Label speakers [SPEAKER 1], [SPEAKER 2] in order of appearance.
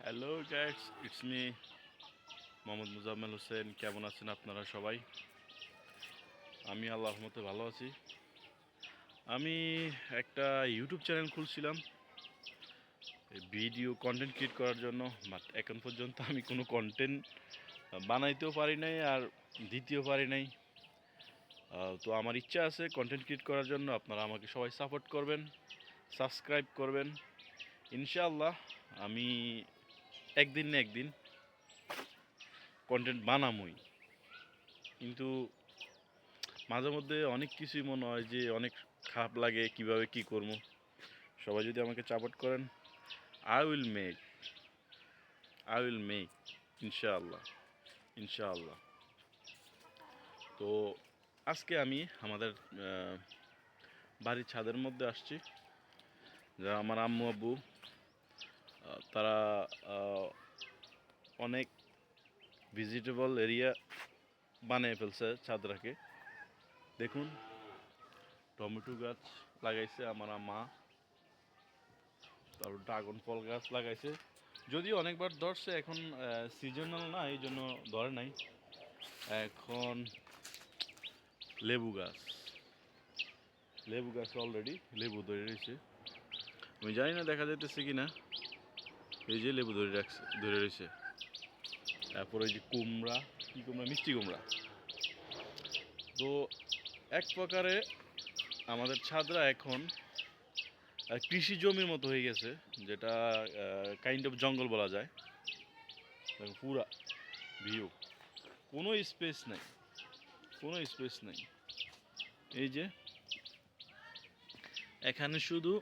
[SPEAKER 1] Hello guys, it's me Mohammad Muzammel Hossain. কেমন আছেন আপনারা সবাই? আমি আল্লাহর রহমতে ভালো আছি। আমি একটা ইউটিউব চ্যানেল খুলছিলাম ভিডিও কন্টেন্ট ক্রিয়েট করার জন্য, বাট এখন পর্যন্ত আমি কোনো কন্টেন্ট বানাইতেও পারি নাই আর দিতেও পারি নাই। তো আমার ইচ্ছা আছে কন্টেন্ট ক্রিয়েট করার জন্য। আপনারা আমাকে সবাই সাপোর্ট করবেন, সাবস্ক্রাইব করবেন। ইনশাআল্লাহ আমি একদিন না একদিন কন্টেন্ট বানামই, কিন্তু মাঝে মধ্যে অনেক কিছুই মনে হয় যে অনেক খারাপ লাগে, কিভাবে কি করব। সবাই যদি আমাকে সাপোর্ট করেন, I will make I will make ইনশাআল্লাহ ইনশাআল্লাহ। তো আজকে আমি আমাদের বাড়ির ছাদের মধ্যে আসছি। যা আমার আম্মু আব্বু তারা অনেক ভিজিটেবল এরিয়া বানিয়ে ফেলছে ছাদরাকে। দেখুন, টমেটো গাছ লাগাইছে আমার মা, তারপর ড্রাগন ফল গাছ লাগাইছে। যদিও অনেকবার ধরছে, এখন সিজনাল না, এই জন্য ধরে নাই। এখন লেবু গাছ অলরেডি লেবু ধরে রয়েছে। আমি জানি না দেখা যাইতেছে কি না। এই যে লেবু ধরে রয়েছে। তারপর ওই যে কুমড়া, কি কুমড়া, মিষ্টি কুমড়া। তো এক প্রকারে আমাদের ছাদরা এখন কৃষি জমির মতো হয়ে গেছে, যেটা কাইন্ড অফ জঙ্গল বলা যায়। পুরা ভিউ, কোনো স্পেস নাই, কোনো স্পেস নাই। এই যে এখানে শুধু